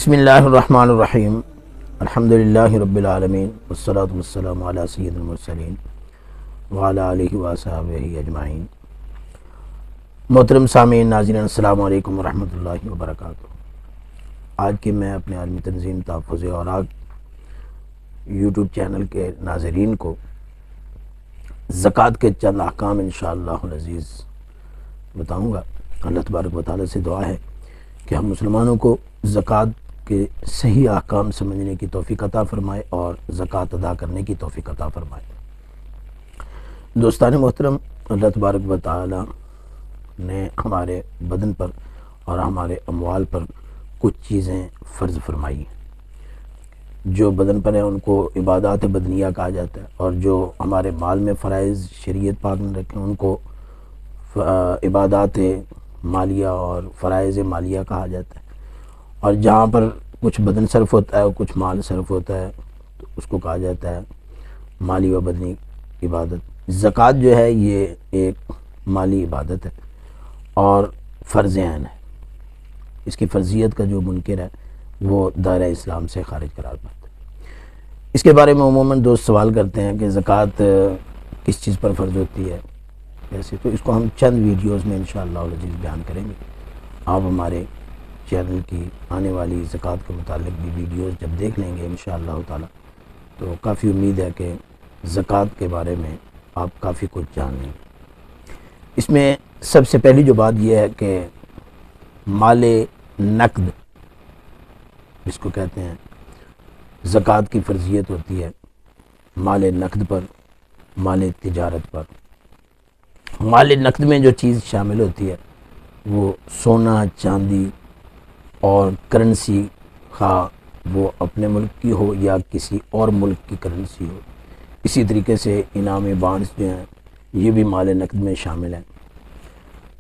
بسم اللہ الرحمن الرحیم الحمدللہ رب العالمین والصلاة والسلام علی سید المرسلین وعلی آلہ وصحبہ اجمعین۔ محترم سامعین ناظرین، السلام علیکم ورحمۃ اللہ وبرکاتہ۔ آج کے میں اپنے عالمی تنظیم تحفظ اوراق یوٹیوب چینل کے ناظرین کو زکوٰۃ کے چند احکام انشاءاللہ العزیز بتاؤں گا۔ اللہ تبارک و تعالیٰ سے دعا ہے کہ ہم مسلمانوں کو زکوٰۃ کے صحیح احکام سمجھنے کی توفیق عطا فرمائے اور زکوٰۃ ادا کرنے کی توفیق عطا فرمائے۔ دوستان محترم، اللہ تبارک و تعالیٰ نے ہمارے بدن پر اور ہمارے اموال پر کچھ چیزیں فرض فرمائی ہیں۔ جو بدن پر ہیں ان کو عبادات بدنیہ کہا جاتا ہے، اور جو ہمارے مال میں فرائض شریعت پاک نے رکھے ان کو عبادات مالیہ اور فرائض مالیہ کہا جاتا ہے۔ اور جہاں پر کچھ بدن صرف ہوتا ہے اور کچھ مال صرف ہوتا ہے تو اس کو کہا جاتا ہے مالی و بدنی عبادت۔ زکوٰۃ جو ہے یہ ایک مالی عبادت ہے اور فرض عین ہے۔ اس کی فرضیت کا جو منکر ہے وہ دائرہ اسلام سے خارج قرار پاتا ہے۔ اس کے بارے میں عموماً دوست سوال کرتے ہیں کہ زکوٰۃ کس چیز پر فرض ہوتی ہے کیسے، تو اس کو ہم چند ویڈیوز میں انشاءاللہ العزیز بیان کریں گے۔ آپ ہمارے چینل کی آنے والی زکوٰۃ کے متعلق بھی ویڈیوز جب دیکھ لیں گے انشاءاللہ تعالی تو کافی امید ہے کہ زکوٰۃ کے بارے میں آپ کافی کچھ جان لیں گے۔ اس میں سب سے پہلی جو بات یہ ہے کہ مال نقد جس کو کہتے ہیں زکوٰۃ کی فرضیت ہوتی ہے مال نقد پر، مال تجارت پر۔ مال نقد میں جو چیز شامل ہوتی ہے وہ سونا، چاندی اور کرنسی، خواہ وہ اپنے ملک کی ہو یا کسی اور ملک کی کرنسی ہو۔ اسی طریقے سے انعام بانڈز جو ہیں یہ بھی مال نقد میں شامل ہیں۔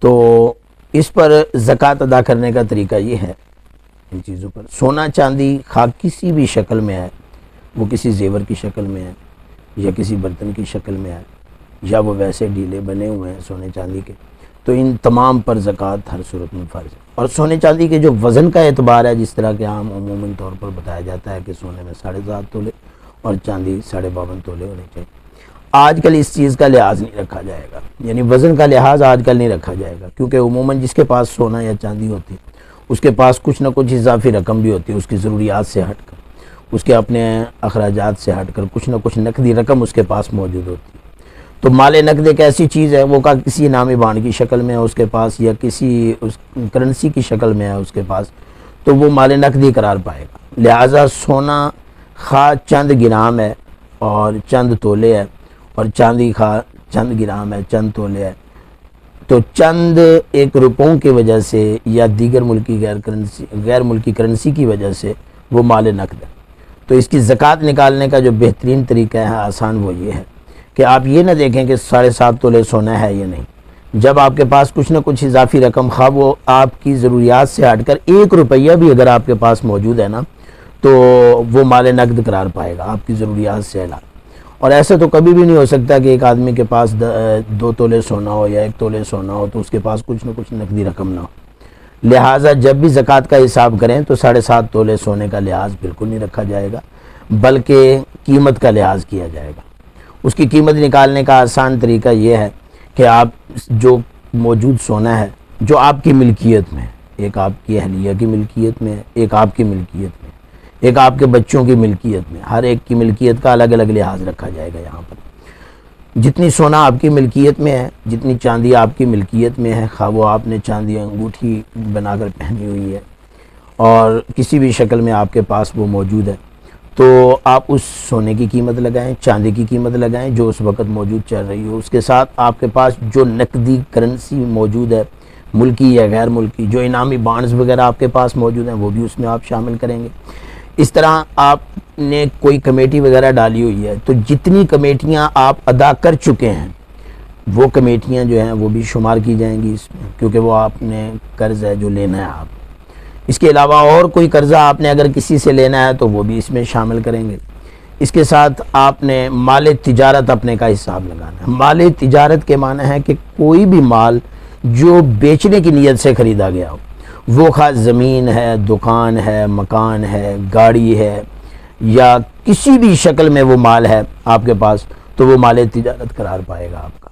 تو اس پر زکوٰۃ ادا کرنے کا طریقہ یہ ہے، ان چیزوں پر سونا چاندی خواہ کسی بھی شکل میں ہے، وہ کسی زیور کی شکل میں ہے یا کسی برتن کی شکل میں ہے یا وہ ویسے ڈھیلے بنے ہوئے ہیں سونے چاندی کے، تو ان تمام پر زکوٰۃ ہر صورت میں فرض ہے۔ اور سونے چاندی کے جو وزن کا اعتبار ہے، جس طرح کہ عام عموماً طور پر بتایا جاتا ہے کہ سونے میں 7.5 تولے اور چاندی 52.5 تولے ہونے چاہیے، آج کل اس چیز کا لحاظ نہیں رکھا جائے گا، یعنی وزن کا لحاظ آج کل نہیں رکھا جائے گا، کیونکہ عموماً جس کے پاس سونا یا چاندی ہوتی ہے اس کے پاس کچھ نہ کچھ اضافی رقم بھی ہوتی ہے، اس کی ضروریات سے ہٹ کر، اس کے اپنے اخراجات سے ہٹ کر کچھ نہ کچھ نقدی رقم اس کے پاس موجود ہوتی ہے۔ تو مال نقد ایک ایسی چیز ہے وہ کا کسی انعامی بانڈ کی شکل میں ہے اس کے پاس یا کسی کرنسی کی شکل میں ہے اس کے پاس، تو وہ مال نقد ہی قرار پائے گا۔ لہٰذا سونا خواہ چند گرام ہے اور چند تولے ہے، اور چاندی خواہ چند گرام ہے چند تولے ہے، تو چند ایک روپوں کی وجہ سے یا دیگر ملکی غیر ملکی کرنسی کی وجہ سے وہ مال نقد ہے۔ تو اس کی زکوٰۃ نکالنے کا جو بہترین طریقہ ہے آسان وہ یہ ہے کہ آپ یہ نہ دیکھیں کہ 7.5 تولے سونا ہے یا نہیں، جب آپ کے پاس کچھ نہ کچھ اضافی رقم خواہ وہ آپ کی ضروریات سے ہٹ کر 1 روپیہ بھی اگر آپ کے پاس موجود ہے نا تو وہ مال نقد قرار پائے گا آپ کی ضروریات سے علاوہ۔ اور ایسا تو کبھی بھی نہیں ہو سکتا کہ ایک آدمی کے پاس 2 تولے سونا ہو یا 1 تولے سونا ہو تو اس کے پاس کچھ نہ کچھ نقدی رقم نہ ہو۔ لہٰذا جب بھی زکوٰۃ کا حساب کریں تو 7.5 تولے سونے کا لحاظ بالکل نہیں رکھا جائے گا، بلکہ قیمت کا لحاظ کیا جائے گا۔ اس کی قیمت نکالنے کا آسان طریقہ یہ ہے کہ آپ جو موجود سونا ہے جو آپ کی ملکیت میں ہے، ایک آپ کی اہلیہ کی ملکیت میں ہے، ایک آپ کی ملکیت میں ہے، ایک آپ کے بچوں کی ملکیت میں، ہر ایک کی ملکیت کا الگ الگ لحاظ رکھا جائے گا۔ یہاں پر جتنی سونا آپ کی ملکیت میں ہے، جتنی چاندی آپ کی ملکیت میں ہے، خواہ وہ آپ نے چاندی انگوٹھی بنا کر پہنی ہوئی ہے اور کسی بھی شکل میں آپ کے پاس وہ موجود ہے، تو آپ اس سونے کی قیمت لگائیں، چاندی کی قیمت لگائیں جو اس وقت موجود چل رہی ہو، اس کے ساتھ آپ کے پاس جو نقدی کرنسی موجود ہے ملکی یا غیر ملکی، جو انعامی بانڈز وغیرہ آپ کے پاس موجود ہیں وہ بھی اس میں آپ شامل کریں گے۔ اس طرح آپ نے کوئی کمیٹی وغیرہ ڈالی ہوئی ہے تو جتنی کمیٹیاں آپ ادا کر چکے ہیں وہ کمیٹیاں جو ہیں وہ بھی شمار کی جائیں گی اس میں، کیونکہ وہ آپ نے قرض ہے جو لینا ہے آپ۔ اس کے علاوہ اور کوئی قرضہ آپ نے اگر کسی سے لینا ہے تو وہ بھی اس میں شامل کریں گے۔ اس کے ساتھ آپ نے مال تجارت اپنے کا حساب لگانا ہے۔ مال تجارت کے معنی ہے کہ کوئی بھی مال جو بیچنے کی نیت سے خریدا گیا ہو، وہ خاص زمین ہے، دکان ہے، مکان ہے، گاڑی ہے، یا کسی بھی شکل میں وہ مال ہے آپ کے پاس، تو وہ مال تجارت قرار پائے گا آپ کا۔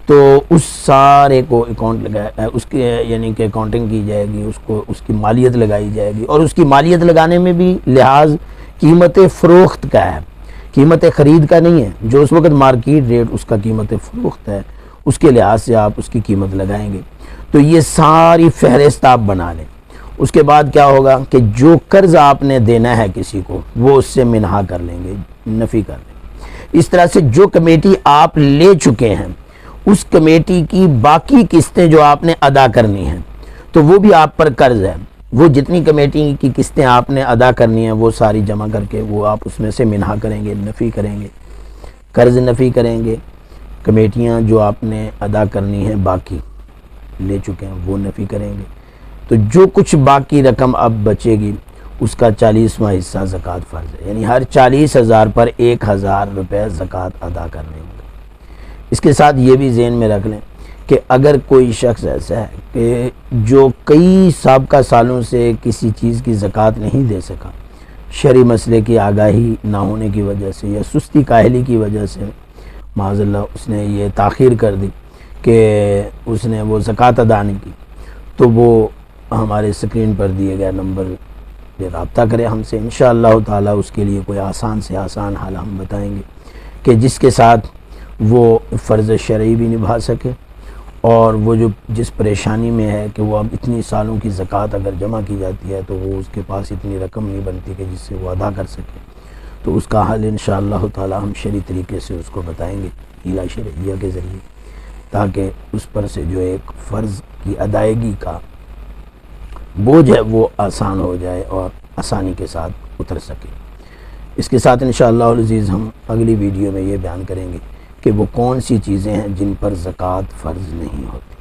تو اس سارے کو اکاؤنٹ لگایا، اس کے یعنی کہ اکاؤنٹنگ کی جائے گی، اس کی مالیت لگائی جائے گی، اور اس کی مالیت لگانے میں بھی لحاظ قیمت فروخت کا ہے، قیمت خرید کا نہیں ہے۔ جو اس وقت مارکیٹ ریٹ اس کا قیمت فروخت ہے، اس کے لحاظ سے آپ اس کی قیمت لگائیں گے۔ تو یہ ساری فہرست آپ بنا لیں۔ اس کے بعد کیا ہوگا کہ جو قرض آپ نے دینا ہے کسی کو، وہ اس سے منہا کر لیں گے، نفی کر لیں گے۔ اس طرح سے جو کمیٹی آپ لے چکے ہیں، اس کمیٹی کی باقی قسطیں جو آپ نے ادا کرنی ہیں، تو وہ بھی آپ پر قرض ہے۔ وہ جتنی کمیٹی کی قسطیں آپ نے ادا کرنی ہیں، وہ ساری جمع کر کے وہ آپ اس میں سے منہا کریں گے، نفی کریں گے، قرض نفی کریں گے۔ کمیٹیاں جو آپ نے ادا کرنی ہیں باقی لے چکے ہیں، وہ نفی کریں گے۔ تو جو کچھ باقی رقم اب بچے گی، اس کا 40واں حصہ زکوٰۃ فرض ہے، یعنی ہر 40,000 پر 1,000 روپے زکوٰۃ ادا کرنے ہوں گے۔ اس کے ساتھ یہ بھی ذہن میں رکھ لیں کہ اگر کوئی شخص ایسا ہے کہ جو کئی سابقہ سالوں سے کسی چیز کی زکوٰۃ نہیں دے سکا، شرعی مسئلے کی آگاہی نہ ہونے کی وجہ سے یا سستی کاہلی کی وجہ سے معاذ اللہ اس نے یہ تاخیر کر دی کہ اس نے وہ زکوٰۃ ادا نہیں کی، تو وہ ہمارے اسکرین پر دیے گئے نمبر پہ رابطہ کرے ہم سے، انشاءاللہ تعالیٰ اس کے لیے کوئی آسان سے آسان حل ہم بتائیں گے کہ جس کے ساتھ وہ فرض شرعی بھی نبھا سکے، اور وہ جو جس پریشانی میں ہے کہ وہ اب اتنی سالوں کی زکوٰۃ اگر جمع کی جاتی ہے تو وہ اس کے پاس اتنی رقم نہیں بنتی کہ جس سے وہ ادا کر سکے، تو اس کا حل انشاءاللہ تعالی ہم شرعی طریقے سے اس کو بتائیں گے، ہیلہ شرعیہ کے ذریعے، تاکہ اس پر سے جو ایک فرض کی ادائیگی کا بوجھ ہے وہ آسان ہو جائے اور آسانی کے ساتھ اتر سکے۔ اس کے ساتھ انشاءاللہ العزیز ہم اگلی ویڈیو میں یہ بیان کریں گے کہ وہ کون سی چیزیں ہیں جن پر زکوٰۃ فرض نہیں ہوتی۔